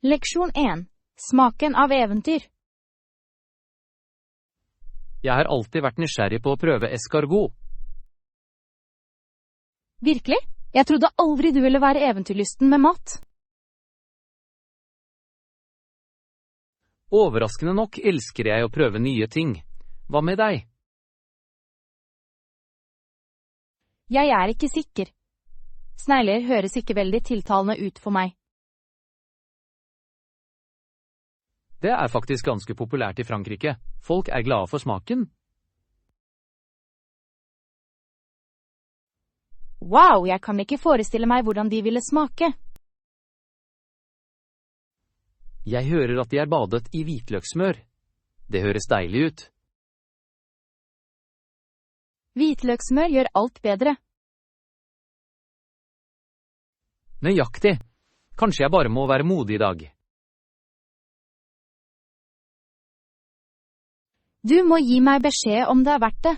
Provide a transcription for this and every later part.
Leksjon 1. Smaken av eventyr. Jeg har alltid vært nysgjerrig på å prøve escargot. Virkelig? Jeg trodde aldri du ville være eventyrlysten med mat. Overraskende nok elsker jeg å prøve nye ting. Hva med deg? Jeg er ikke sikker. Snegler høres ikke veldig tiltalende ut for meg. Det er faktisk ganske populært i Frankrike. Folk er glade for smaken. Wow, jeg kan ikke forestille meg hvordan de ville smake. Jeg hører at de er badet i hvitløkssmør. Det høres deilig ut. Hvitløkssmør gjør alt bedre. Nøyaktig. Kanskje jeg bare må være modig i dag. Du må gi meg beskjed om det er verdt det.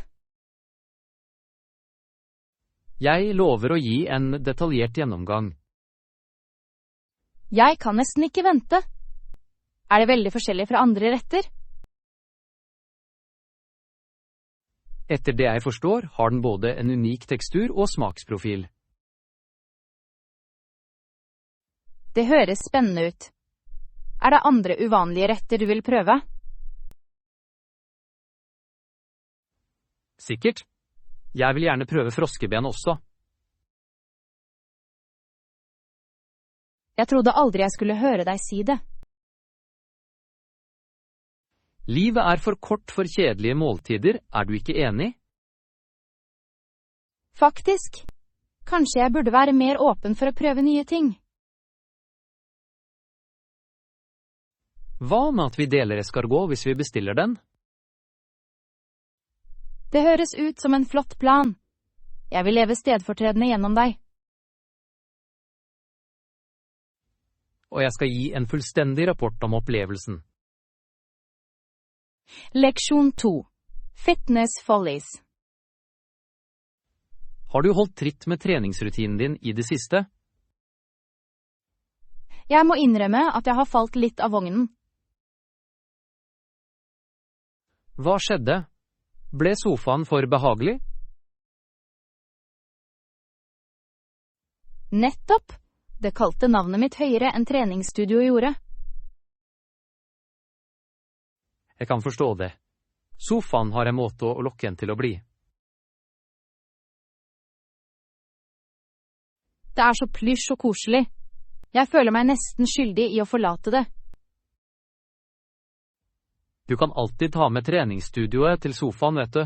Jeg lover å gi en detaljert gjennomgang. Jeg kan nesten ikke vente. Er det veldig forskjellig fra andre retter? Etter det jeg forstår, har den både en unik tekstur og smaksprofil. Det høres spennende ut. Er det andre uvanlige retter du vil prøve? Sikkert. Jeg vil gjerne prøve froskeben også. Jeg trodde aldri jeg skulle høre deg si det. Livet er for kort for kjedelige måltider, er du ikke enig? Faktisk. Kanskje jeg burde være mer åpen for å prøve nye ting. Hva med at vi deler escargot hvis vi bestiller den? Det høres ut som en flott plan. Jeg vil leve stedfortredende gjennom deg. Og jeg skal gi en fullstendig rapport om opplevelsen. Leksjon 2. Fitness follies. Har du holdt tritt med treningsrutinen din i det siste? Jeg må innrømme at jeg har falt litt av vognen. Hva skjedde? Ble sofaen for behagelig? Nettopp! Det kalte navnet mitt høyere enn treningsstudio gjorde. Jeg kan forstå det. Sofaen har en måte å lokke en til å bli. Det er så plysj og koselig. Jeg føler meg nesten skyldig i å forlate det. Du kan alltid ta med treningsstudioet til sofaen, vet du.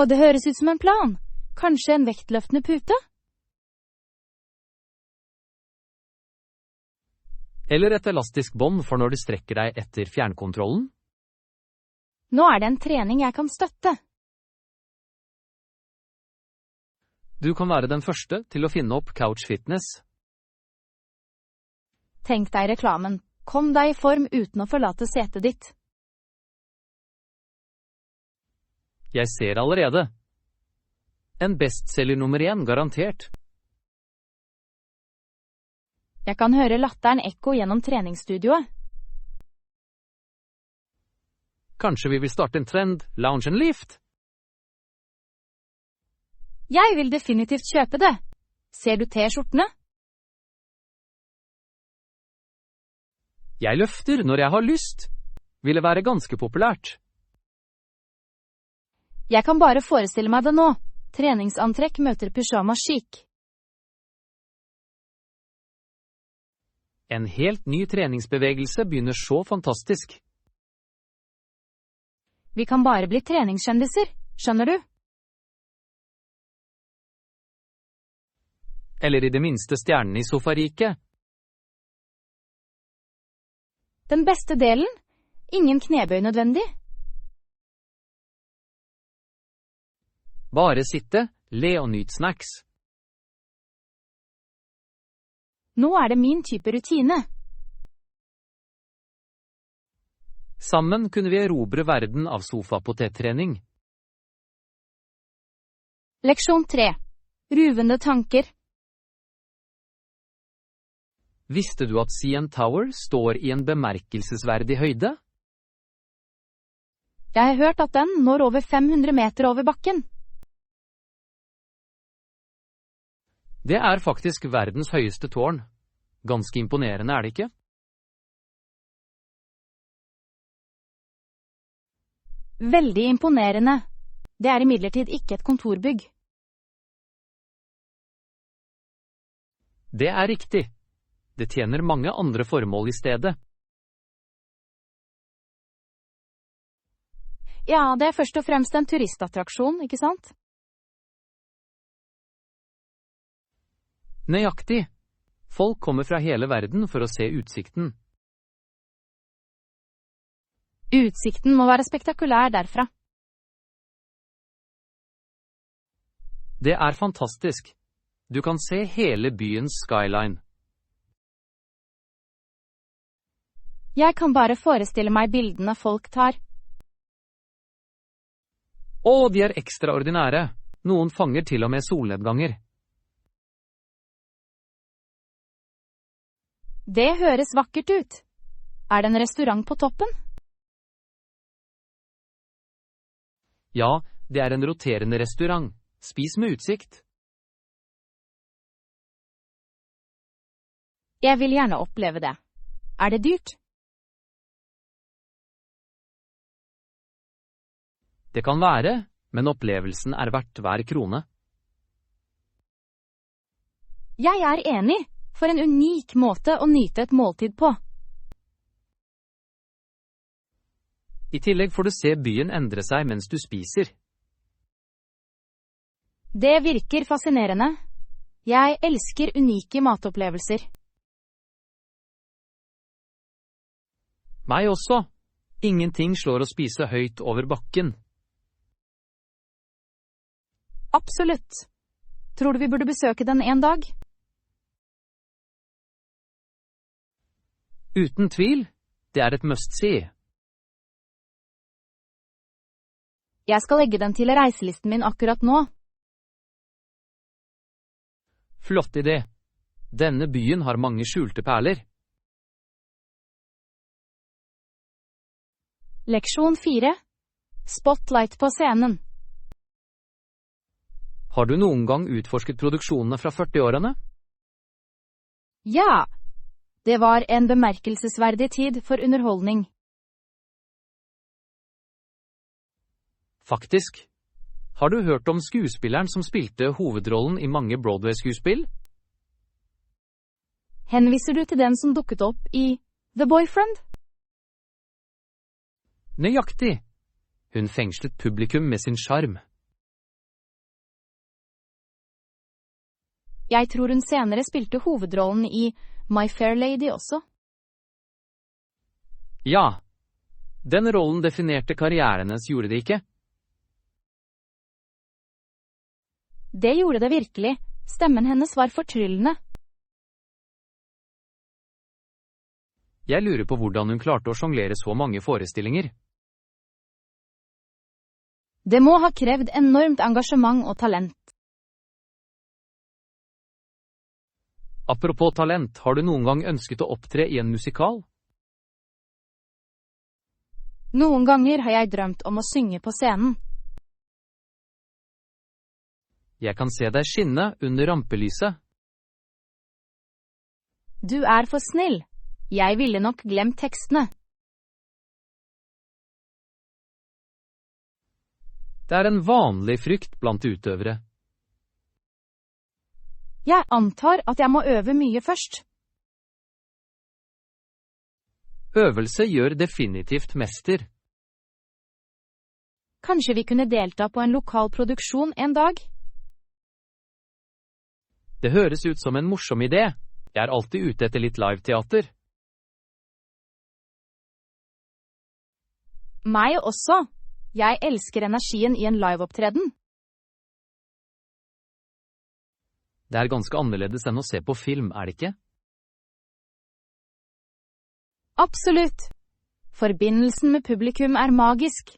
Det høres ut som en plan. Kanskje en vektløftende pute? Eller et elastisk bånd for når du strekker deg etter fjernkontrollen? Nå er det en trening jeg kan støtte. Du kan være den første til å finne opp Couch Fitness. Tenk deg reklamen. Kom deg i form uten å forlate setet ditt. Jeg ser allerede. En bestselger nummer 1, garantert. Jeg kan høre latteren ekko gjennom treningsstudioet. Kanskje vi vil starte en trend, lounge and lift? Jeg vil definitivt kjøpe det. Ser du T-skjortene? Jeg løfter når jeg har lyst. Ville være ganske populært. Jeg kan bare forestille meg det nå. Treningsantrekk møter pyjamas chic. En helt ny treningsbevegelse begynner så fantastisk. Vi kan bare bli treningskjendiser, skjønner du? Eller i det minste stjernen i sofariket. Den beste delen? Ingen knebøy nødvendig. Bare sitte, le og nyt snacks. Nå er det min type rutine. Sammen kunne vi erobre verden av sofapotettrening. Leksjon 3. Ruvende tanker. Visste du at CN Tower står i en bemerkelsesverdig høyde? Jeg har hørt at den når over 500 meter over bakken. Det er faktisk verdens høyeste tårn. Ganske imponerende, er det ikke? Veldig imponerende. Det er imidlertid ikke et kontorbygg. Det er riktig. Det tjener mange andre formål i stedet. Ja, det er først og fremst en turistattraksjon, ikke sant? Nøyaktig. Folk kommer fra hele verden for å se utsikten. Utsikten må være spektakulær derfra. Det er fantastisk. Du kan se hele byens skyline. Jeg kan bare forestille meg bildene folk tar. Å, de er ekstraordinære. Noen fanger til og med solnedganger. Det høres vakkert ut. Er det en restaurant på toppen? Ja, det er en roterende restaurant. Spis med utsikt. Jeg vil gjerne oppleve det. Er det dyrt? Det kan være, men opplevelsen er verdt hver krone. Jeg er enig. For en unik måte å nyte et måltid på. I tillegg får du se byen endre seg mens du spiser. Det virker fascinerende. Jeg elsker unike matopplevelser. Meg også. Ingenting slår å spise høyt over bakken. Absolutt. Tror du vi burde besøke den en dag? Uten tvil, det er et must-see. Jeg skal legge den til reiselisten min akkurat nå. Flott idé. Denne byen har mange skjulte perler. Leksjon 4. Spotlight på scenen. Har du noen gang utforsket produksjonene fra 40-årene? Ja. Det var en bemerkelsesverdig tid for underholdning. Faktisk. Har du hørt om skuespilleren som spilte hovedrollen i mange Broadway-skuespill? Henviser du til den som dukket opp i The Boyfriend? Nøyaktig. Hun fengslet publikum med sin sjarm. Jeg tror hun senere spilte hovedrollen i My Fair Lady også. Ja. Den rollen definerte karrieren hennes, gjorde det ikke? Det gjorde det virkelig. Stemmen hennes var fortryllende. Jeg lurer på hvordan hun klarte å sjonglere så mange forestillinger. Det må ha krevd enormt engasjement og talent. Apropos talent, har du noen gang ønsket å opptre i en musikal? Noen ganger har jeg drømt om å synge på scenen. Jeg kan se deg skinne under rampelyset. Du er for snill. Jeg ville nok glemt tekstene. Det er en vanlig frykt blant utøvere. Jeg antar at jeg må øve mye først. Øvelse gjør definitivt mester. Kanskje vi kunne delta på en lokal produksjon en dag? Det høres ut som en morsom idé. Jeg er alltid ute etter litt live-teater. Meg også. Jeg elsker energien i en live-opptreden. Det er ganske annerledes enn å se på film, er det ikke? Absolutt. Forbindelsen med publikum er magisk.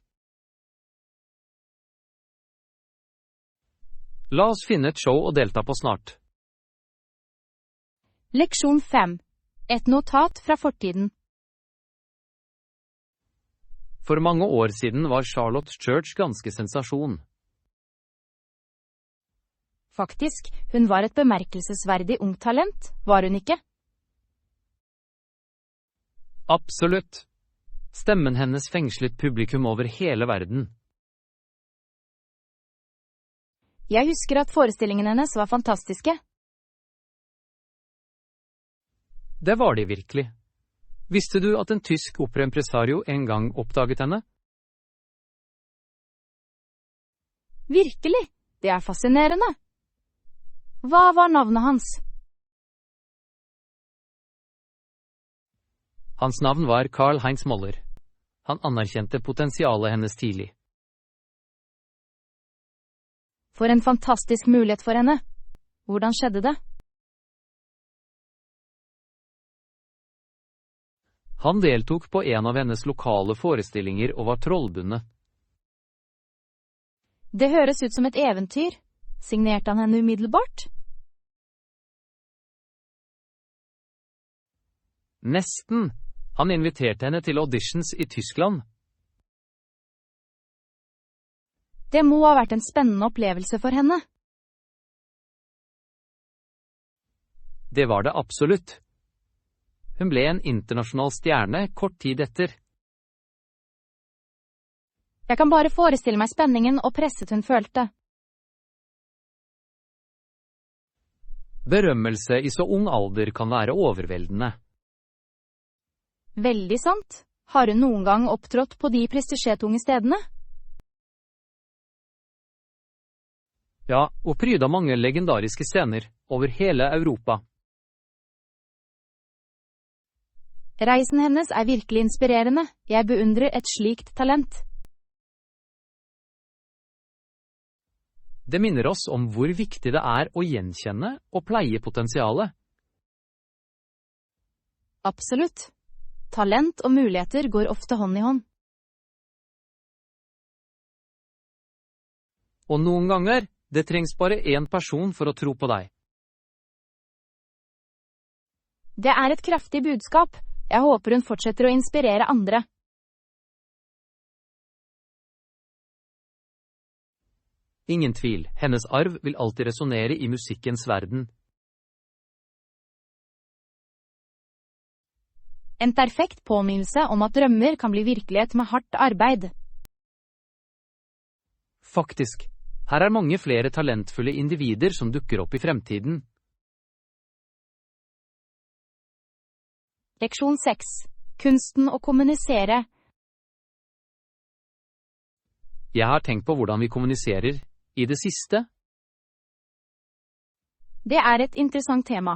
La oss finne et show å delta på snart. Leksjon 5. Et notat fra fortiden. For mange år siden var Charlotte Church ganske sensasjon. Faktisk, hun var et bemerkelsesverdig ungt talent, var hun ikke? Absolutt. Stemmen hennes fengslet publikum over hele verden. Jeg husker at forestillingen hennes var fantastiske. Det var de virkelig. Visste du at en tysk operaimpresario en gang oppdaget henne? Virkelig, det er fascinerende. Hva var navnet hans? Hans navn var Karl-Heinz Moller. Han anerkjente potensialet hennes tidlig. For en fantastisk mulighet for henne. Hvordan skjedde det? Han deltok på en av hennes lokale forestillinger og var trollbundet. Det høres ut som et eventyr. Signerte han henne umiddelbart? Nesten. Han inviterte henne til auditions i Tyskland. Det må ha vært en spennende opplevelse for henne. Det var det absolutt. Hun ble en internasjonal stjerne kort tid etter. Jeg kan bare forestille meg spenningen og presset hun følte. Berømmelse i så ung alder kan være overveldende. Veldig sant. Har hun noen gang opptrådt på de prestisjetunge stedene? Ja, og pryda mange legendariske scener over hele Europa. Reisen hennes er virkelig inspirerende. Jeg beundrer et slikt talent. Det minner oss om hvor viktig det er å gjenkjenne og pleie potensialet. Absolutt. Talent og muligheter går ofte hånd i hånd. Og noen ganger, det trengs bare én person for å tro på deg. Det er et kraftig budskap. Jeg håper hun fortsetter å inspirere andre. Ingen tvil, hennes arv vil alltid resonere i musikkens verden. En perfekt påminnelse om at drømmer kan bli virkelighet med hardt arbeid. Faktisk, her er mange flere talentfulle individer som dukker opp i fremtiden. Leksjon 6. Kunsten å kommunisere. Jeg har tenkt på hvordan vi kommuniserer i det siste. Det er et interessant tema.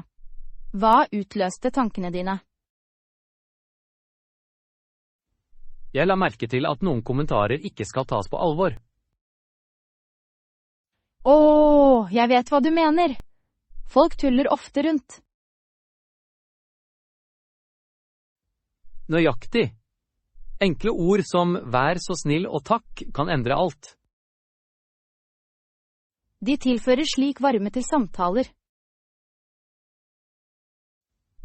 Hva utløste tankene dine? Jeg la merke til at noen kommentarer ikke skal tas på alvor. Jeg vet hva du mener. Folk tuller ofte rundt. Nøyaktig. Enkle ord som vær så snill og takk kan endre alt. De tilfører slik varme til samtaler.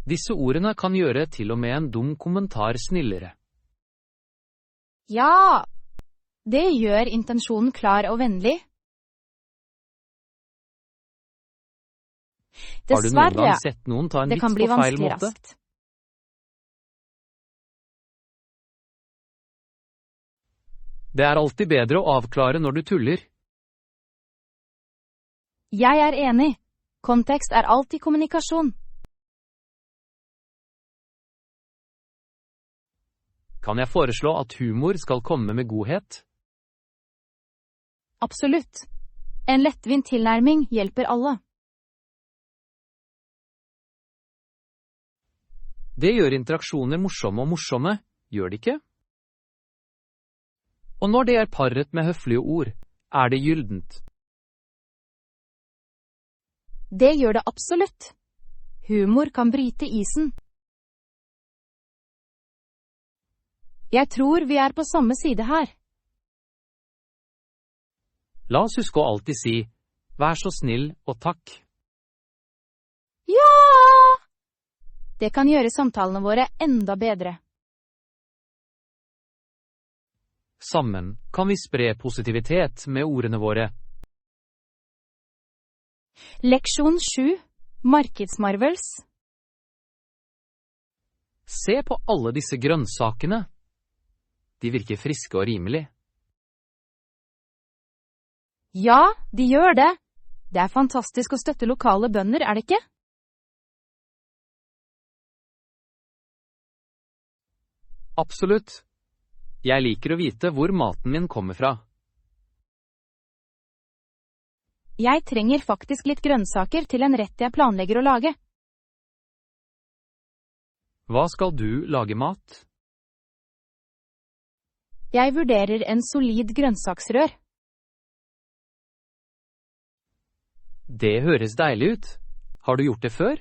Disse ordene kan gjøre til og med en dum kommentar snillere. Ja, det gjør intensjonen klar og vennlig. Har du noen gang sett noen ta en det vits kan bli på feil vanskelig måte? raskt. Det er alltid bedre å avklare når du tuller. Jeg er enig. Kontekst er alltid kommunikasjon. Kan jeg foreslå at humor skal komme med godhet? Absolutt. En lettvint tilnærming hjelper alle. Det gjør interaksjoner morsomme og morsomme, gjør det ikke? Og når det er paret med høflige ord, er det gyldent. Det gjør det absolutt. Humor kan bryte isen. Jeg tror vi er på samme side her. La oss huske å alltid si, vær så snill og takk. Ja! Det kan gjøre samtalene våre enda bedre. Sammen kan vi spre positivitet med ordene våre. Leksjon 7. Markedsmarvels. Se på alle disse grønnsakene. De virker friske og rimelig. Ja, de gjør det. Det er fantastisk å støtte lokale bønder, er det ikke? Absolutt. Jeg liker å vite hvor maten min kommer fra. Jeg trenger faktisk litt grønnsaker til en rett jeg planlegger å lage. Hva skal du lage mat? Jeg vurderer en solid grønnsaksrør. Det høres deilig ut. Har du gjort det før?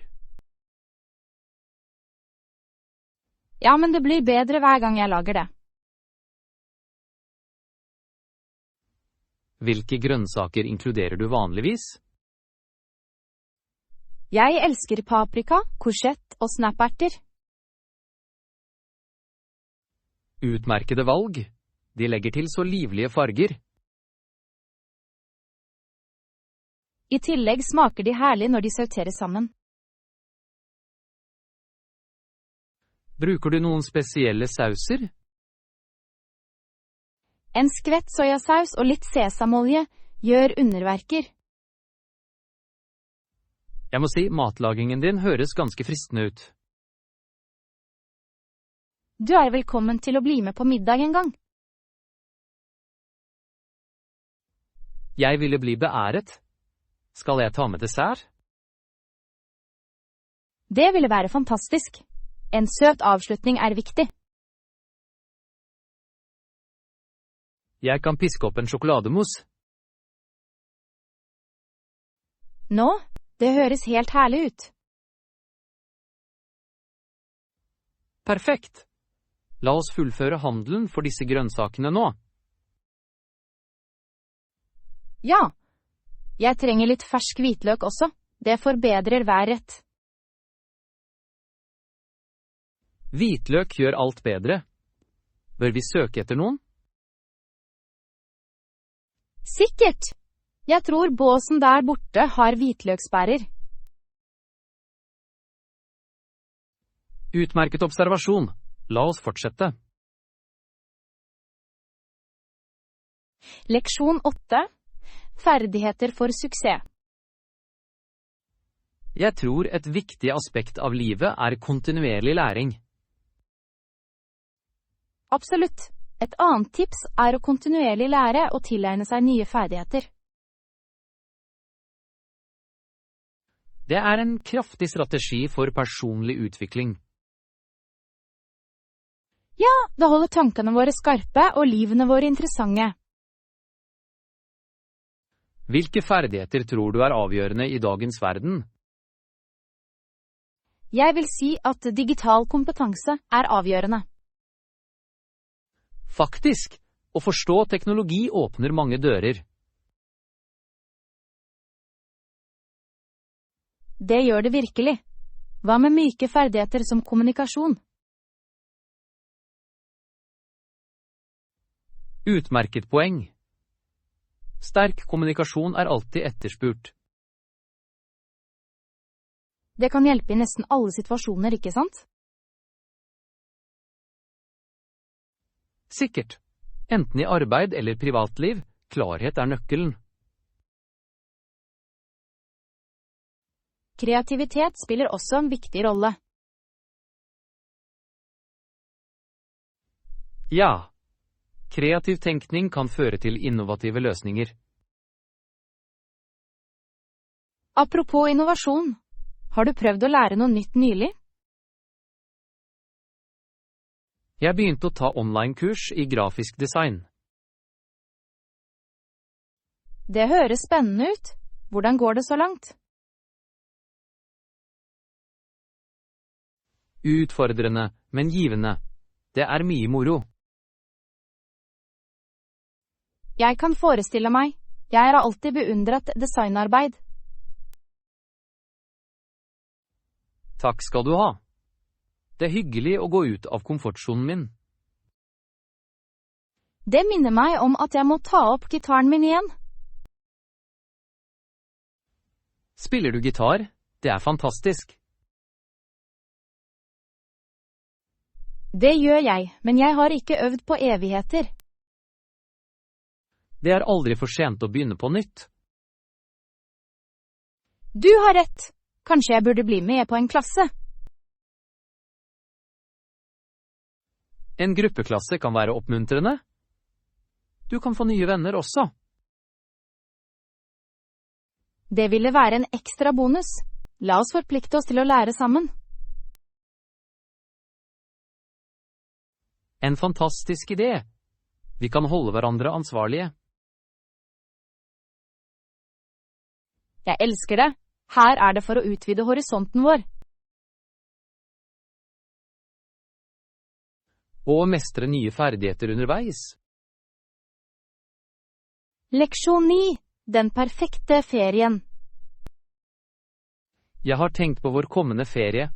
Ja, men det blir bedre hver gang jeg lager det. Hvilke grønnsaker inkluderer du vanligvis? Jeg elsker paprika, courgette og snaperter. Utmerkede valg. De legger til så livlige farger. I tillegg smaker de herlig når de sauteres sammen. Bruker du noen spesielle sauser? En skvett sojasaus og litt sesamolje gjør underverker. Jeg må si, matlagingen din høres ganske fristende ut. Du er velkommen til å bli med på middag en gang. Jeg ville bli beæret. Skal jeg ta med dessert? Det ville være fantastisk. En søt avslutning er viktig. Jeg kan piske opp en sjokolademousse. Nå, det høres helt herlig ut. Perfekt. La oss fullføre handelen for disse grønnsakene nå. Ja, jeg trenger litt fersk hvitløk også. Det forbedrer hver rett. Hvitløk gjør alt bedre. Bør vi søke etter noen? Sikkert! Jeg tror båsen der borte har hvitløksbærer. Utmerket observasjon. La oss fortsette. Leksjon 8. Ferdigheter for suksess. Jeg tror et viktig aspekt av livet er kontinuerlig læring. Absolutt. Et annet tips er å kontinuerlig lære og tilegne seg nye ferdigheter. Det er en kraftig strategi for personlig utvikling. Ja, det holder tankene våre skarpe og livene våre interessante. Hvilke ferdigheter tror du er avgjørende i dagens verden? Jeg vil si at digital kompetanse er avgjørende. Faktisk, å forstå teknologi åpner mange dører. Det gjør det virkelig. Hva med myke ferdigheter som kommunikasjon? Utmerket poeng. Sterk kommunikasjon er alltid etterspurt. Det kan hjelpe i nesten alle situasjoner, ikke sant? Sikkert. Enten i arbeid eller privatliv, klarhet er nøkkelen. Kreativitet spiller også en viktig rolle. Ja. Kreativ tenkning kan føre til innovative løsninger. Apropos innovasjon, har du prøvd å lære noe nytt nylig? Jeg begynte å ta online-kurs i grafisk design. Det høres spennende ut. Hvordan går det så langt? Utfordrende, men givende. Det er mye moro. Jeg kan forestille meg. Jeg har alltid beundret designarbeid. Takk skal du ha. Det er hyggelig å gå ut av komfortsonen min. Det minner meg om at jeg må ta opp gitaren min igjen. Spiller du gitar? Det er fantastisk. Det gjør jeg, men jeg har ikke øvd på evigheter. Det er aldri for sent å begynne på nytt. Du har rett. Kanskje jeg burde bli med på en klasse. En gruppeklasse kan være oppmuntrende. Du kan få nye venner også. Det ville være en ekstra bonus. La oss forplikte oss til å lære sammen. En fantastisk idé. Vi kan holde hverandre ansvarlige. Jeg elsker det. Her er det for å utvide horisonten vår. Og å mestre nye ferdigheter underveis. Leksjon 9. Den perfekte ferien. Jeg har tenkt på vår kommende ferie.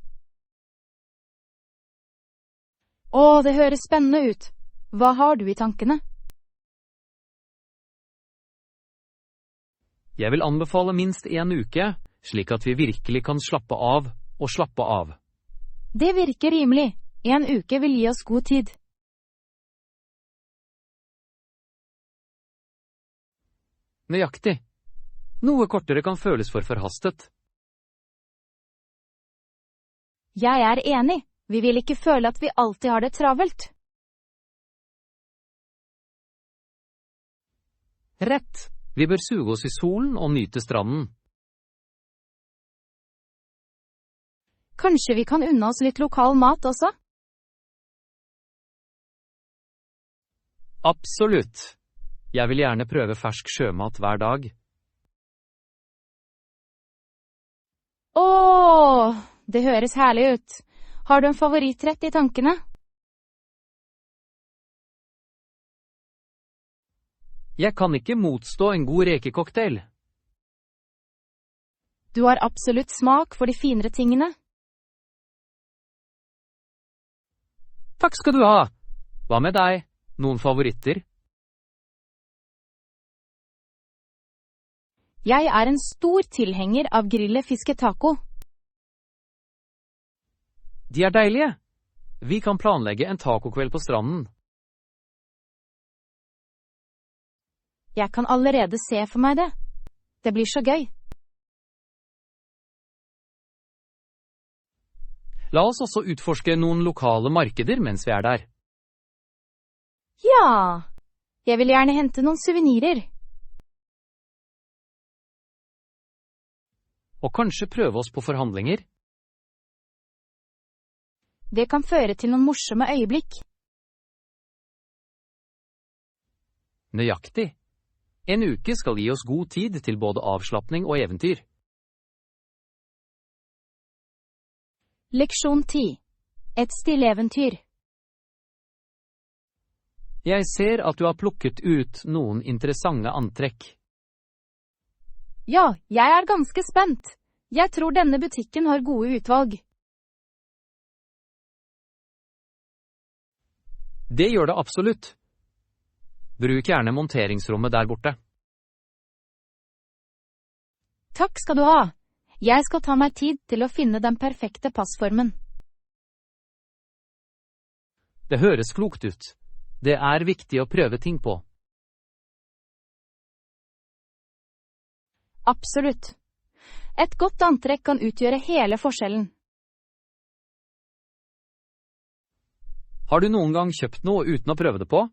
Det høres spennende ut. Hva har du i tankene? Jeg vil anbefale minst 1 uke, slik at vi virkelig kan slappe av og slappe av. Det virker rimelig. 1 uke vil gi oss god tid. Nøyaktig. Noe kortere kan føles for forhastet. Jeg er enig. Vi vil ikke føle at vi alltid har det travelt. Rett. Vi bør suge oss i solen og nyte stranden. Kanskje vi kan unne oss litt lokal mat også? Absolutt. Jeg vil gjerne prøve fersk sjømat hver dag. Det høres herlig ut. Har du en favorittrett i tankene? Jeg kan ikke motstå en god rekecocktail. Du har absolutt smak for de finere tingene. Takk skal du ha. Hva med deg? Noen favoritter? Jeg er en stor tilhenger av grille fisketaco. De er deilige. Vi kan planlegge en tacokveld på stranden. Jeg kan allerede se for meg det. Det blir så gøy. La oss også utforske noen lokale markeder mens vi er der. Ja, jeg vil gjerne hente noen suvenirer. Og kanskje prøve oss på forhandlinger. Det kan føre til noen morsomme øyeblikk. Nøyaktig. En uke skal gi oss god tid til både avslapping og eventyr. Leksjon 10. Et stilleeventyr. Jeg ser at du har plukket ut noen interessante antrekk. Ja, jeg er ganske spent. Jeg tror denne butikken har gode utvalg. Det gjør det absolutt. Bruk gjerne monteringsrommet der borte. Takk skal du ha. Jeg skal ta meg tid til å finne den perfekte passformen. Det høres klokt ut. Det er viktig å prøve ting på. Absolutt. Et godt antrekk kan utgjøre hele forskjellen. Har du noen gang kjøpt noe uten å prøve det på?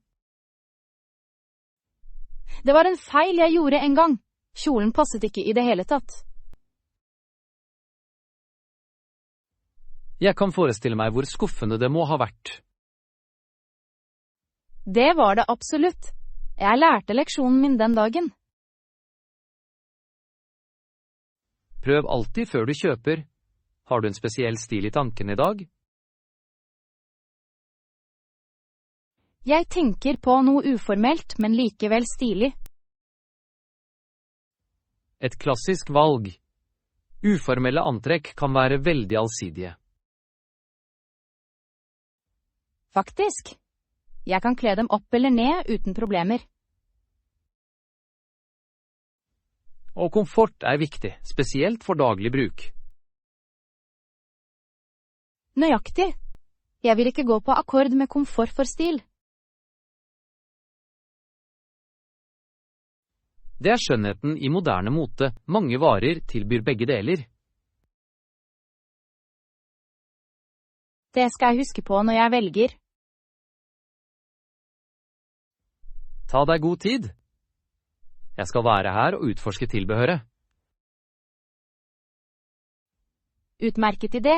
Det var en feil jeg gjorde en gang. Kjolen passet ikke i det hele tatt. Jeg kan forestille meg hvor skuffende det må ha vært. Det var det absolutt. Jeg lærte leksjonen min den dagen. Prøv alltid før du kjøper. Har du en spesiell stil i tanken i dag? Jeg tenker på noe uformelt, men likevel stilig. Et klassisk valg. Uformelle antrekk kan være veldig allsidige. Faktisk. Jeg kan kle dem opp eller ned uten problemer. Og komfort er viktig, spesielt for daglig bruk. Nøyaktig. Jeg vil ikke gå på akkord med komfort for stil. Det er skjønnheten i moderne mote. Mange varer tilbyr begge deler. Det skal jeg huske på når jeg velger. Ta deg god tid. Jeg skal være her og utforske tilbehøret. Utmerket idé.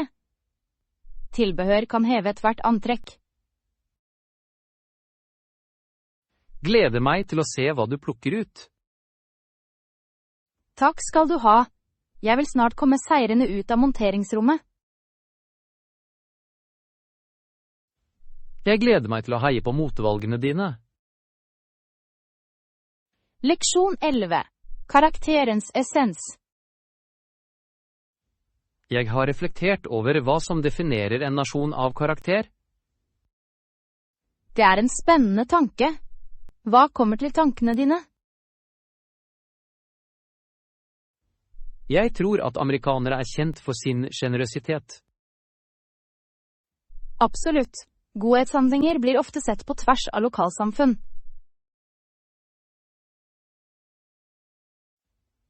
Tilbehør kan heve ethvert antrekk. Gleder meg til å se hva du plukker ut. Takk skal du ha. Jeg vil snart komme seirende ut av monteringsrommet. Jeg gleder meg til å heie på motevalgene dine. Leksjon 11. Karakterens essens. Jeg har reflektert over hva som definerer en nasjon av karakter. Det er en spennende tanke. Hva kommer til tankene dine? Jeg tror at amerikanere er kjent for sin generøsitet. Absolutt. Godhetshandlinger blir ofte sett på tvers av lokalsamfunn.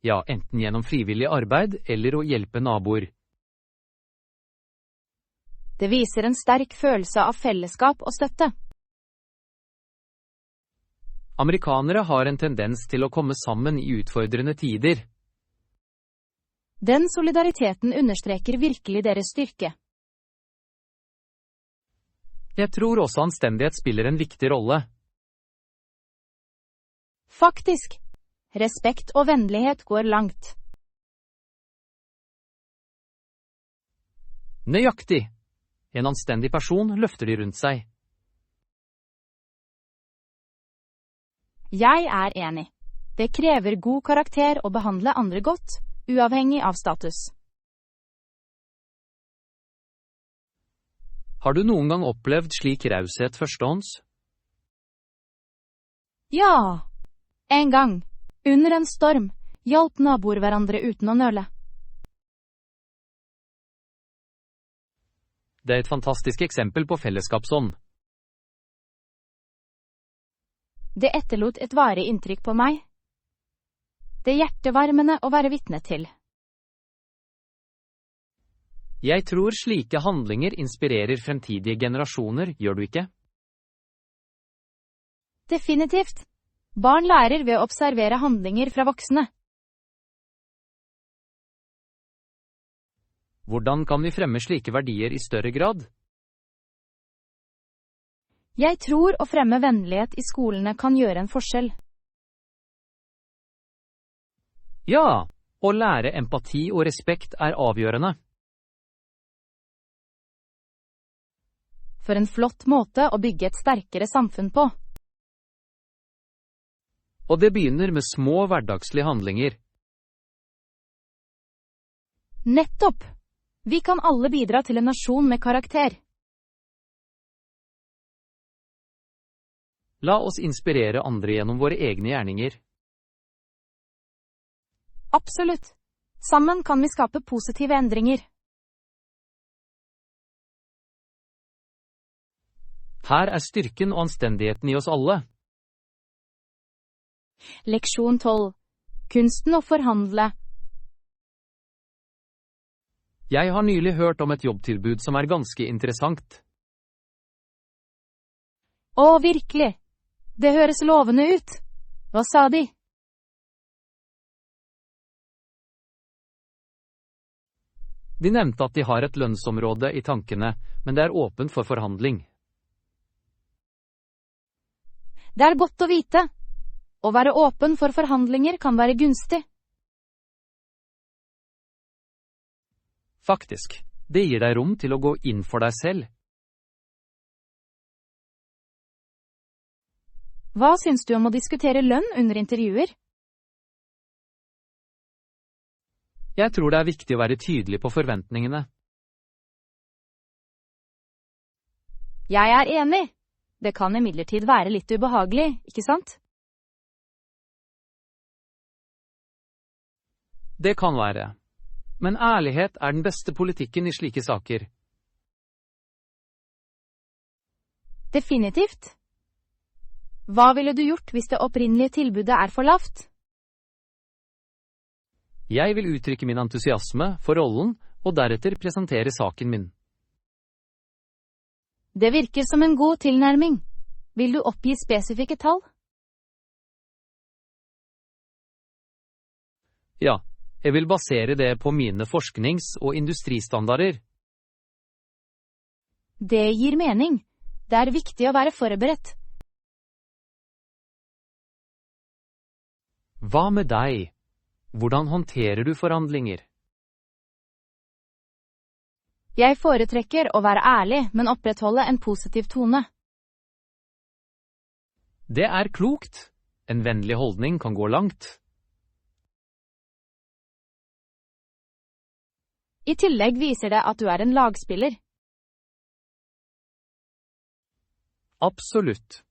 Ja, enten gjennom frivillig arbeid eller å hjelpe naboer. Det viser en sterk følelse av fellesskap og støtte. Amerikanere har en tendens til å komme sammen i utfordrende tider. Den solidariteten understreker virkelig deres styrke. Jeg tror også anstendighet spiller en viktig rolle. Faktisk. Respekt og vennlighet går langt. Nøyaktig. En anstendig person løfter de rundt seg. Jeg er enig. Det krever god karakter å behandle andre godt, uavhengig av status. Har du noen gang opplevd slik raushet førstehånds? Ja, en gang, under en storm, hjalp naboer hverandre uten å nøle. Det er et fantastisk eksempel på fellesskapsånd. Det etterlot et varig inntrykk på meg. Det hjertevarmende å være vitne til. Jeg tror slike handlinger inspirerer fremtidige generasjoner, gjør du ikke? Definitivt. Barn lærer ved å observere handlinger fra voksne. Hvordan kan vi fremme slike verdier i større grad? Jeg tror å fremme vennlighet i skolene kan gjøre en forskjell. Ja, å lære empati og respekt er avgjørende. For en flott måte å bygge et sterkere samfunn på. Og det begynner med små hverdagslige handlinger. Nettopp! Vi kan alle bidra til en nasjon med karakter. La oss inspirere andre gjennom våre egne gjerninger. Absolutt. Sammen kan vi skape positive endringer. Her er styrken og anstendigheten i oss alle. Leksjon 12. Kunsten å forhandle. Jeg har nylig hørt om et jobbtilbud som er ganske interessant. Å, virkelig! Det høres lovende ut. Hva sa de? De nevnte at de har et lønnsområde i tankene, men det er åpent for forhandling. Det er godt å vite. Å være åpen for forhandlinger kan være gunstig. Faktisk, det gir deg rom til å gå inn for deg selv. Hva syns du om å diskutere lønn under intervjuer? Jeg tror det er viktig å være tydelig på forventningene. Jeg er enig. Det kan imidlertid være litt ubehagelig, ikke sant? Det kan være. Men ærlighet er den beste politikken i slike saker. Definitivt. Hva ville du gjort hvis det opprinnelige tilbudet er for lavt? Jeg vil uttrykke min entusiasme for rollen, og deretter presentere saken min. Det virker som en god tilnærming. Vil du oppgi spesifikke tall? Ja, jeg vil basere det på mine forsknings- og industristandarder. Det gir mening. Det er viktig å være forberedt. Hva med deg? Hvordan håndterer du forhandlinger? Jeg foretrekker å være ærlig, men opprettholde en positiv tone. Det er klokt. En vennlig holdning kan gå langt. I tillegg viser det at du er en lagspiller. Absolutt.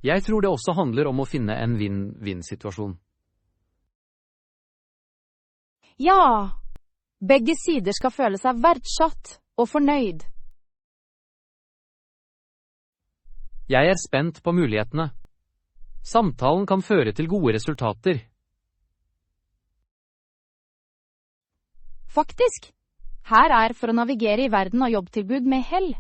Jeg tror det også handler om å finne en vinn-vinn-situasjon. Ja! Begge sider skal føle seg verdsatt og fornøyd. Jeg er spent på mulighetene. Samtalen kan føre til gode resultater. Faktisk. Her er for å navigere i verden av jobbtilbud med hell.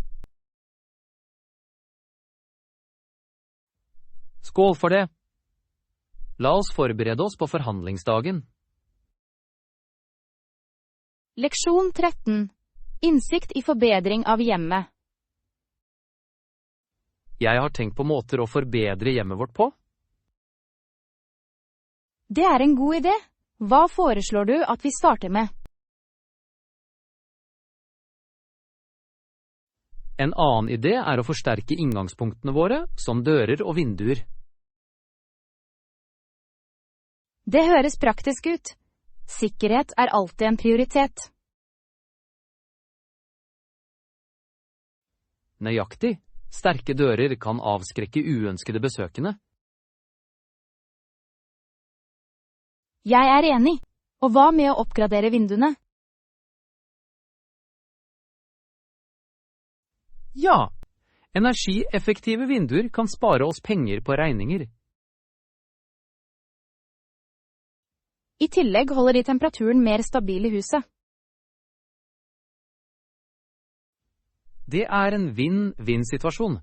Skål for det. La oss forberede oss på forhandlingsdagen. Leksjon 13. Innsikt i forbedring av hjemmet. Jeg har tenkt på måter å forbedre hjemmet vårt på. Det er en god idé. Hva foreslår du at vi starter med? En annen idé er å forsterke inngangspunktene våre, som dører og vinduer. Det høres praktisk ut. Sikkerhet er alltid en prioritet. Nøyaktig. Sterke dører kan avskrekke uønskede besøkende. Jeg er enig. Og hva med å oppgradere vinduene? Ja, energieffektive vinduer kan spare oss penger på regninger. I tillegg holder de temperaturen mer stabil i huset. Det er en vinn-vinn-situasjon.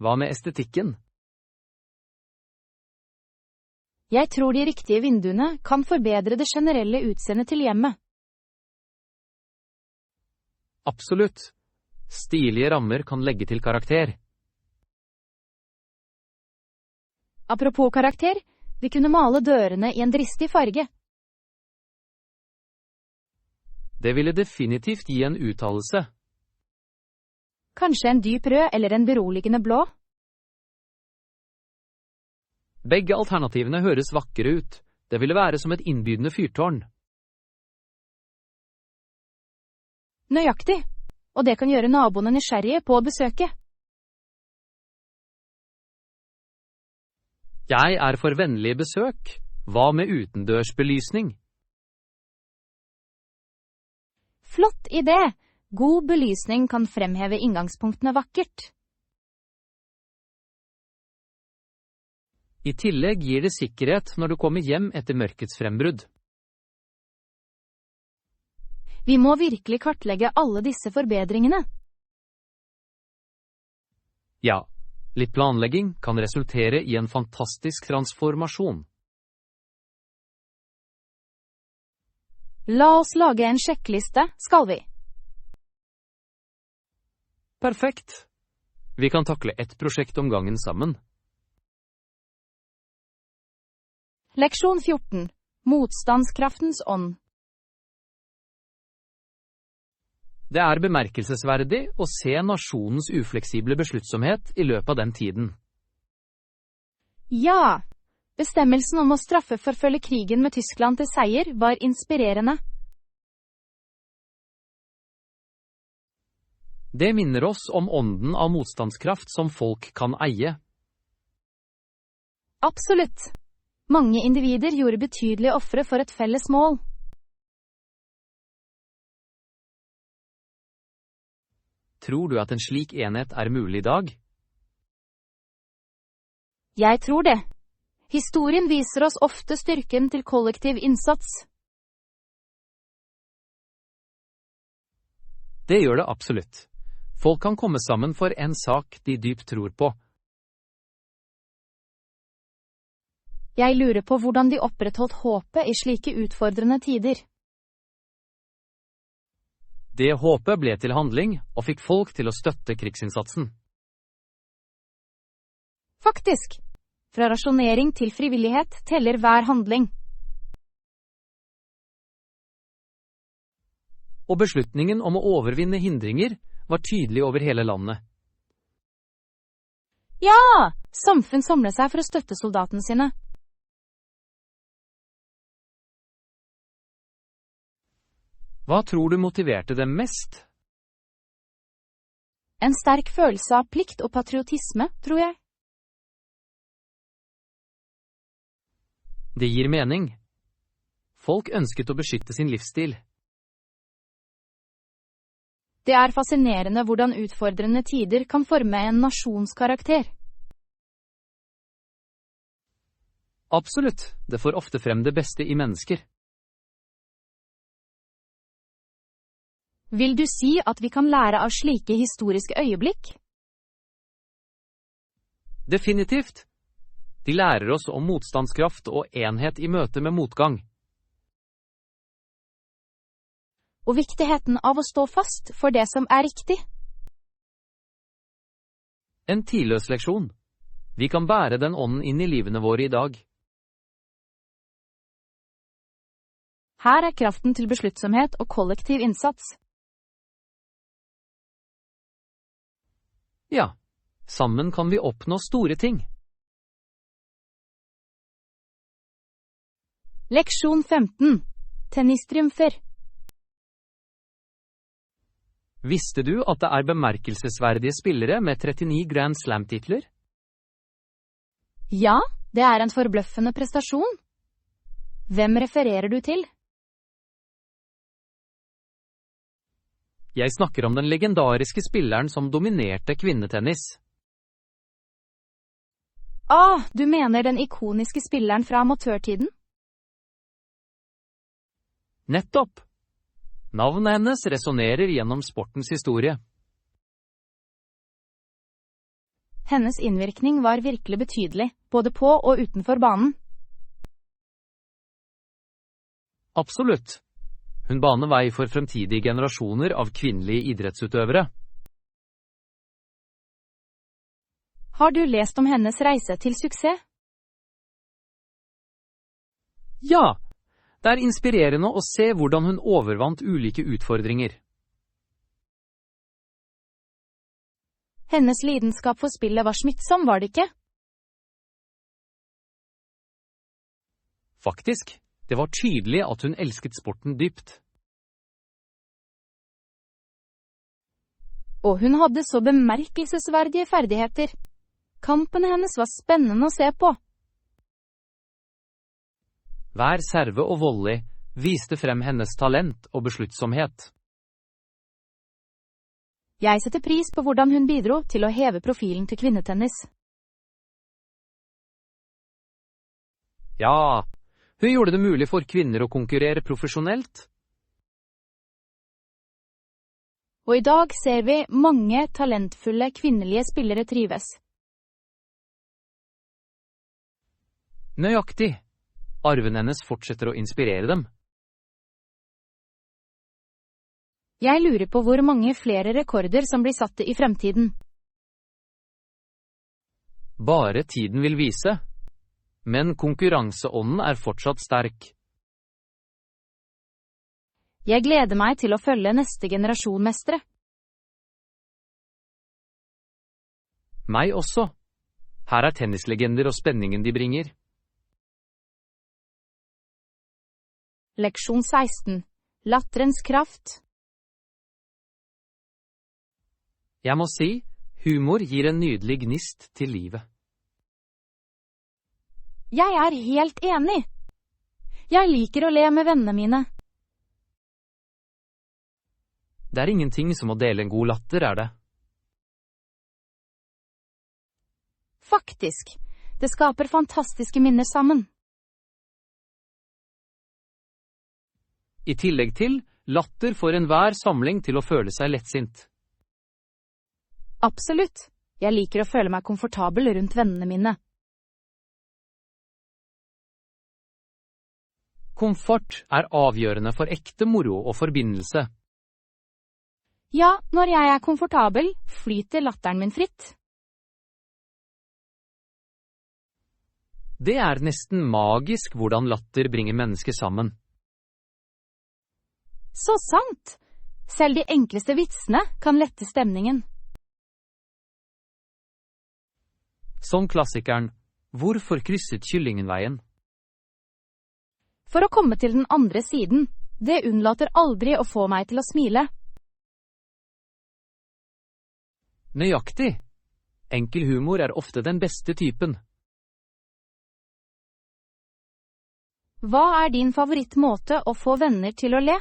Hva med estetikken? Jeg tror de riktige vinduene kan forbedre det generelle utseendet til hjemmet. Absolutt. Stilige rammer kan legge til karakter. Apropos karakter, vi kunne male dørene i en dristig farge. Det ville definitivt gi en uttalelse. Kanskje en dyp rød eller en beroligende blå? Begge alternativene høres vakre ut. Det ville være som et innbydende fyrtårn. Nøyaktig. Og det kan gjøre naboene nysgjerrige på å besøke. Jeg er for vennlige besøk. Hva med utendørsbelysning? Flott idé! God belysning kan fremheve inngangspunktene vakkert. I tillegg gir det sikkerhet når du kommer hjem etter mørkets frembrudd. Vi må virkelig kartlegge alle disse forbedringene. Ja, litt planlegging kan resultere i en fantastisk transformasjon. La oss lage en sjekkliste, skal vi? Perfekt. Vi kan takle ett prosjekt om gangen sammen. Leksjon 14. Motstandskraftens ånd. Det er bemerkelsesverdig å se nasjonens ufleksible besluttsomhet i løpet av den tiden. Ja! Bestemmelsen om å straffeforfølge krigen med Tyskland til seier var inspirerende. Det minner oss om ånden av motstandskraft som folk kan eie. Absolutt. Mange individer gjorde betydelige ofre for et felles mål. Tror du at en slik enhet er mulig i dag? Jeg tror det. Historien viser oss ofte styrken til kollektiv innsats. Det gjør det absolutt. Folk kan komme sammen for en sak de dypt tror på. Jeg lurer på hvordan de opprettholdt håpet i slike utfordrende tider. Det håpet ble til handling, og fikk folk til å støtte krigsinnsatsen. Faktisk. Fra rasjonering til frivillighet teller hver handling. Og beslutningen om å overvinne hindringer var tydelig over hele landet. Ja! Samfunn samlet seg for å støtte soldatene sine. Hva tror du motiverte dem mest? En sterk følelse av plikt og patriotisme, tror jeg. Det gir mening. Folk ønsket å beskytte sin livsstil. Det er fascinerende hvordan utfordrende tider kan forme en nasjons karakter. Absolutt, det får ofte frem det beste i mennesker. Vil du si at vi kan lære av slike historiske øyeblikk? Definitivt. De lærer oss om motstandskraft og enhet i møte med motgang. Og viktigheten av å stå fast for det som er riktig. En tidløs leksjon. Vi kan bære den ånden inn i livene våre i dag. Her er kraften til besluttsomhet og kollektiv innsats. Ja, sammen kan vi oppnå store ting. Leksjon 15. Tennistriumfer. Visste du at det er bemerkelsesverdige spillere med 39 Grand Slam-titler? Ja, det er en forbløffende prestasjon. Hvem refererer du til? Jeg snakker om den legendariske spilleren som dominerte kvinnetennis. Du mener den ikoniske spilleren fra amatørtiden? Nettopp! Navnet hennes resonerer gjennom sportens historie. Hennes innvirkning var virkelig betydelig, både på og utenfor banen. Absolutt. Hun baner vei for fremtidige generasjoner av kvinnelige idrettsutøvere. Har du lest om hennes reise til suksess? Ja! Det er inspirerende å se hvordan hun overvant ulike utfordringer. Hennes lidenskap for spillet var smittsom, var det ikke? Faktisk, det var tydelig at hun elsket sporten dypt. Og hun hadde så bemerkelsesverdige ferdigheter. Kampen hennes var spennende å se på. Hver serve og volley viste frem hennes talent og besluttsomhet. Jeg setter pris på hvordan hun bidro til å heve profilen til kvinnetennis. Ja, hun gjorde det mulig for kvinner å konkurrere profesjonelt. Og i dag ser vi mange talentfulle kvinnelige spillere trives. Nøyaktig. Arven hennes fortsetter å inspirere dem. Jeg lurer på hvor mange flere rekorder som blir satt i fremtiden. Bare tiden vil vise. Men konkurranseånden er fortsatt sterk. Jeg gleder meg til å følge neste generasjon mestere. Meg også. Her er tennislegender og spenningen de bringer. Leksjon 16. Latterens kraft. Jeg må si, humor gir en nydelig gnist til livet. Jeg er helt enig. Jeg liker å le med vennene mine. Det er ingenting som å dele en god latter, er det? Faktisk, det skaper fantastiske minner sammen. I tillegg til, latter får enhver samling til å føle seg lettsint. Absolutt. Jeg liker å føle meg komfortabel rundt vennene mine. Komfort er avgjørende for ekte moro og forbindelse. Ja, når jeg er komfortabel, flyter latteren min fritt. Det er nesten magisk hvordan latter bringer mennesker sammen. Så sant! Selv de enkleste vitsene kan lette stemningen. Som klassikeren, hvorfor krysset kyllingen veien? For å komme til den andre siden, det unnlater aldri å få meg til å smile. Nøyaktig. Enkel humor er ofte den beste typen. Hva er din favorittmåte å få venner til å le?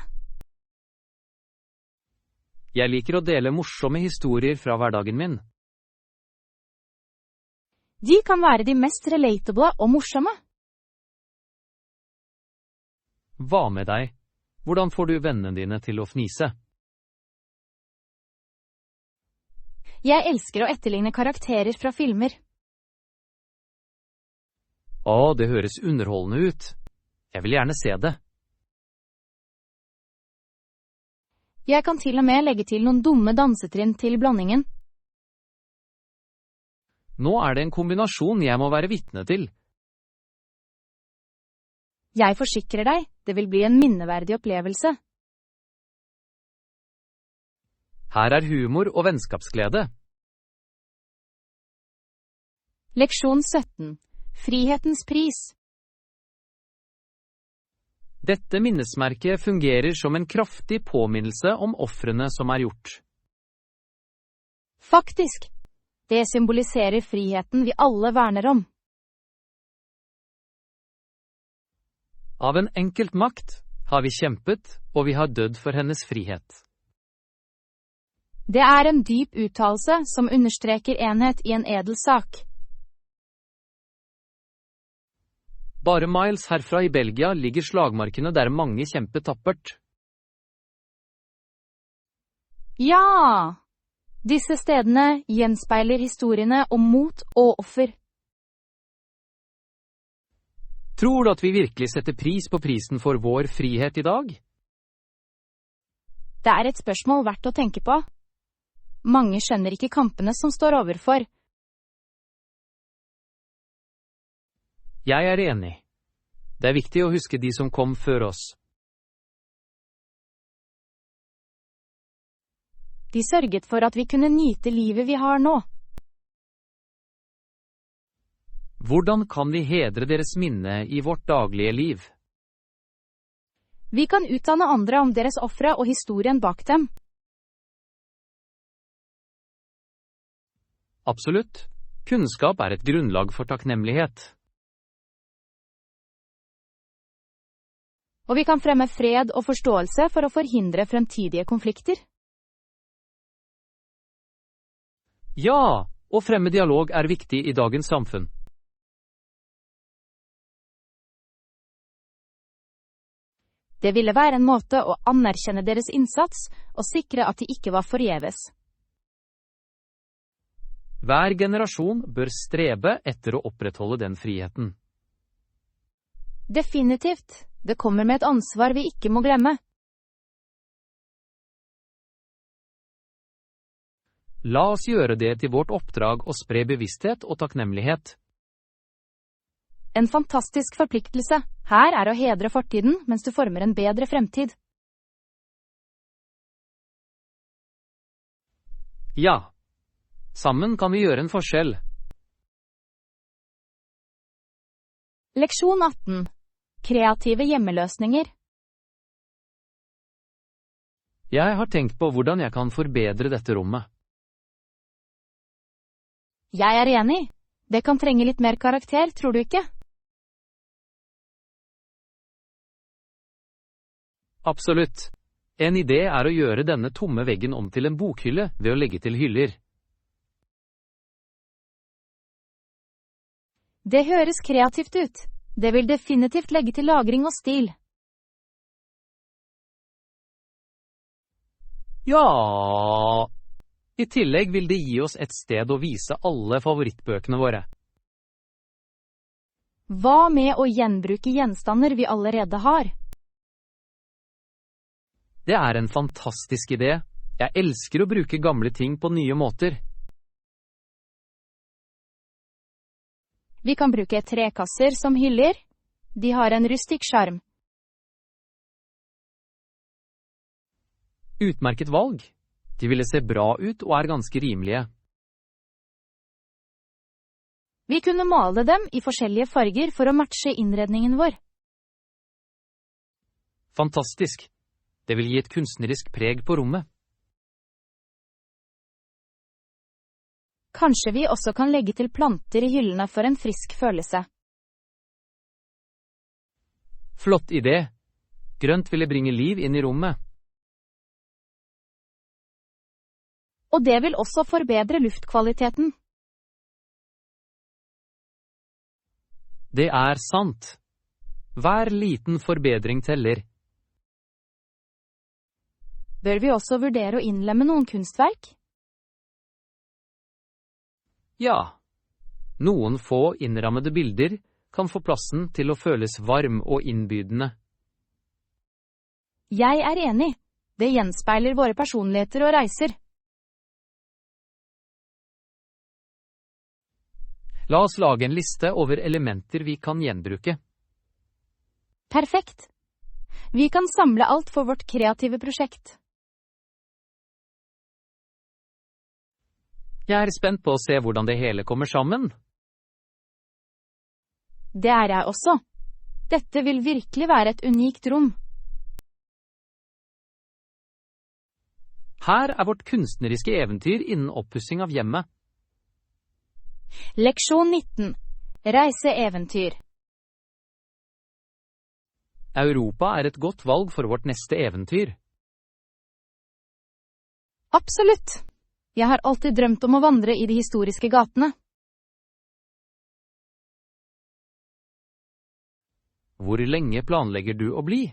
Jeg liker å dele morsomme historier fra hverdagen min. De kan være de mest relatable og morsomme. Hva med deg? Hvordan får du vennene dine til å fnise? Jeg elsker å etterligne karakterer fra filmer. Det høres underholdende ut. Jeg vil gjerne se det. Jeg kan til og med legge til noen dumme dansetrinn til blandingen. Nå er det en kombinasjon jeg må være vitne til. Jeg forsikrer deg, det vil bli en minneverdig opplevelse. Her er humor og vennskapsglede. Leksjon 17. Frihetens pris. Dette minnesmerket fungerer som en kraftig påminnelse om ofrene som er gjort. Faktisk. Det symboliserer friheten vi alle verner om. Av en enkelt makt har vi kjempet, og vi har dødd for hennes frihet. Det er en dyp uttalelse som understreker enhet i en edel sak. Bare miles herfra i Belgia ligger slagmarkene der mange kjempet tappert. Ja! Disse stedene gjenspeiler historiene om mot og offer. Tror du at vi virkelig setter pris på prisen for vår frihet i dag? Det er et spørsmål verdt å tenke på. Mange skjønner ikke kampene som står overfor. Jeg er enig. Det er viktig å huske de som kom før oss. De sørget for at vi kunne nyte livet vi har nå. Hvordan kan vi hedre deres minne i vårt daglige liv? Vi kan utdanne andre om deres ofre og historien bak dem. Absolutt. Kunnskap er et grunnlag for takknemlighet. Og vi kan fremme fred og forståelse for å forhindre fremtidige konflikter. Ja, å fremme dialog er viktig i dagens samfunn. Det ville være en måte å anerkjenne deres innsats og sikre at de ikke var forgjeves. Hver generasjon bør strebe etter å opprettholde den friheten. Definitivt. Det kommer med et ansvar vi ikke må glemme. La oss gjøre det til vårt oppdrag å spre bevissthet og takknemlighet. En fantastisk forpliktelse. Her er å hedre fortiden mens du former en bedre fremtid. Ja. Sammen kan vi gjøre en forskjell. Leksjon 18. Kreative hjemmeløsninger. Jeg har tenkt på hvordan jeg kan forbedre dette rommet. Jeg er enig. Det kan trenge litt mer karakter, tror du ikke? Absolutt. En idé er å gjøre denne tomme veggen om til en bokhylle ved å legge til hyller. Det høres kreativt ut. Det vil definitivt legge til lagring og stil. Ja. I tillegg vil det gi oss et sted å vise alle favorittbøkene våre. Hva med å gjenbruke gjenstander vi allerede har? Det er en fantastisk idé. Jeg elsker å bruke gamle ting på nye måter. Vi kan bruke trekasser som hyller. De har en rustikk sjarm. Utmerket valg. De ville se bra ut og er ganske rimelige. Vi kunne male dem i forskjellige farger for å matche innredningen vår. Fantastisk. Det vil gi et kunstnerisk preg på rommet. Kanskje vi også kan legge til planter i hyllene for en frisk følelse. Flott idé. Grønt ville bringe liv inn i rommet. Og det vil også forbedre luftkvaliteten. Det er sant. Hver liten forbedring teller. Bør vi også vurdere å innlemme noen kunstverk? Ja. Noen få innrammede bilder kan få plassen til å føles varm og innbydende. Jeg er enig. Det gjenspeiler våre personligheter og reiser. La oss lage en liste over elementer vi kan gjenbruke. Perfekt. Vi kan samle alt for vårt kreative prosjekt. Jeg er spent på å se hvordan det hele kommer sammen. Det er jeg også. Dette vil virkelig være et unikt rom. Her er vårt kunstneriske eventyr innen oppussing av hjemmet. Leksjon 19. Reiseeventyr. Europa er et godt valg for vårt neste eventyr. Absolutt. Jeg har alltid drømt om å vandre i de historiske gatene. Hvor lenge planlegger du å bli?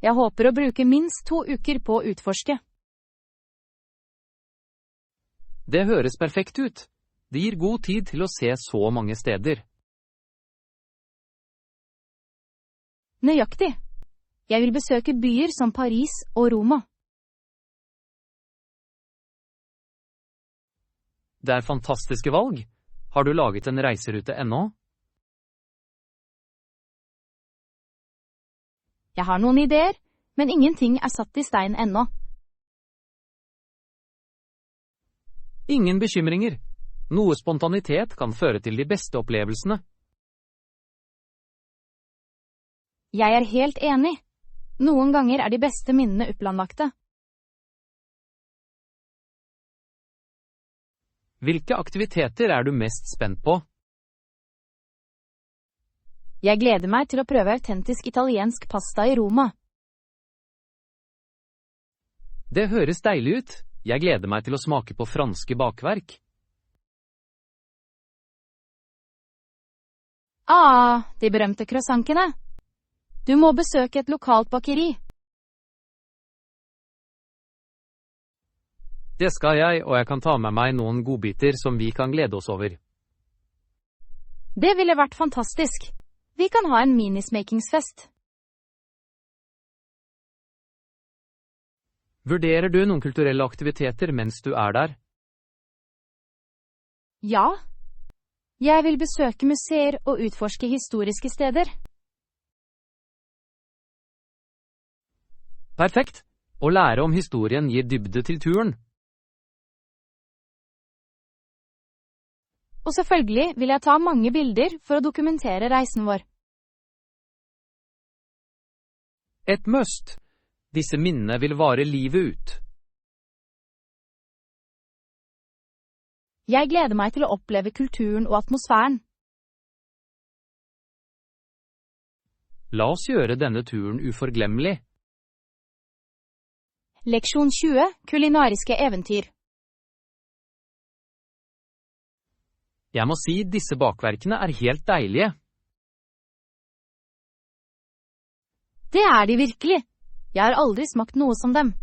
Jeg håper å bruke minst 2 uker på å utforske. Det høres perfekt ut. Det gir god tid til å se så mange steder. Nøyaktig. Jeg vil besøke byer som Paris og Roma. Det er fantastiske valg. Har du laget en reiserute ennå? Jeg har noen ideer, men ingenting er satt i stein ennå. Ingen bekymringer. Noe spontanitet kan føre til de beste opplevelsene. Jeg er helt enig. Noen ganger er de beste minnene upplanlagte. Hvilke aktiviteter er du mest spent på? Jeg gleder meg til å prøve autentisk italiensk pasta i Roma. Det høres deilig ut. Jeg gleder meg til å smake på franske bakverk. De berømte croissankene. Du må besøke et lokalt bakeri. Det skal jeg, og jeg kan ta med meg noen godbiter som vi kan glede oss over. Det ville vært fantastisk. Vi kan ha en minismakingsfest. Vurderer du noen kulturelle aktiviteter mens du er der? Ja. Jeg vil besøke museer og utforske historiske steder. Perfekt. Å lære om historien gir dybde til turen. Og selvfølgelig vil jeg ta mange bilder for å dokumentere reisen vår. Et must. Disse minnene vil vare livet ut. Jeg gleder meg til å oppleve kulturen og atmosfæren. La oss gjøre denne turen uforglemmelig. Leksjon 20, kulinariske eventyr. Jeg må si disse bakverkene er helt deilige. Det er de virkelig. Jeg har aldri smakt noe som dem.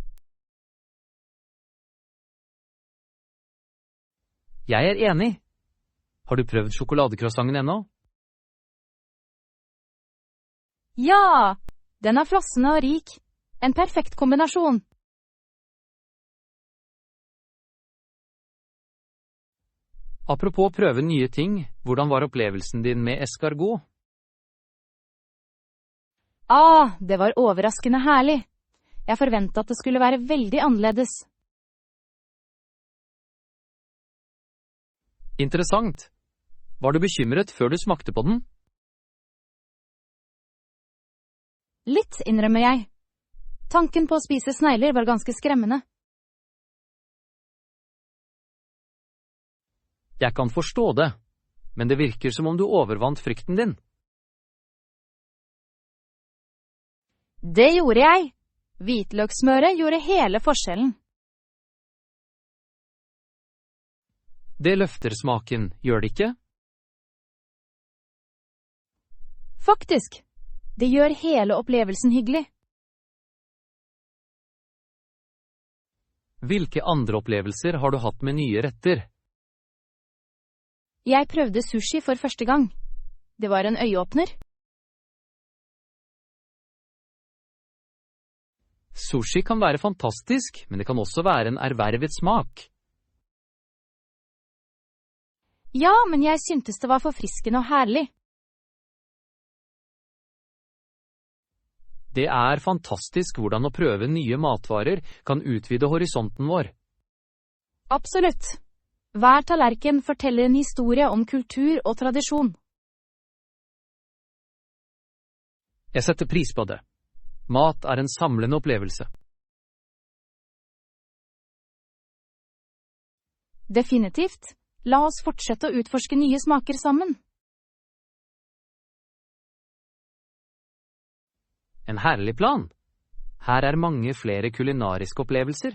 Jeg er enig. Har du prøvd sjokoladecroissanten ennå? Ja! Den er flassende og rik. En perfekt kombinasjon. Apropos prøve nye ting, hvordan var opplevelsen din med escargot? Det var overraskende herlig. Jeg forventet at det skulle være veldig annerledes. Interessant. Var du bekymret før du smakte på den? Litt, innrømmer jeg. Tanken på å spise snegler var ganske skremmende. Jeg kan forstå det, men det virker som om du overvant frykten din. Det gjorde jeg. Hvitløksmøret gjorde hele forskjellen. Det løfter smaken, gjør det ikke? Faktisk. Det gjør hele opplevelsen hyggelig. Hvilke andre opplevelser har du hatt med nye retter? Jeg prøvde sushi for første gang. Det var en øyeåpner. Sushi kan være fantastisk, men det kan også være en ervervet smak. Ja, men jeg syntes det var forfriskende og herlig. Det er fantastisk hvordan å prøve nye matvarer kan utvide horisonten vår. Absolutt. Hver tallerken forteller en historie om kultur og tradisjon. Jeg setter pris på det. Mat er en samlende opplevelse. Definitivt. La oss fortsette å utforske nye smaker sammen. En herlig plan. Her er mange flere kulinariske opplevelser.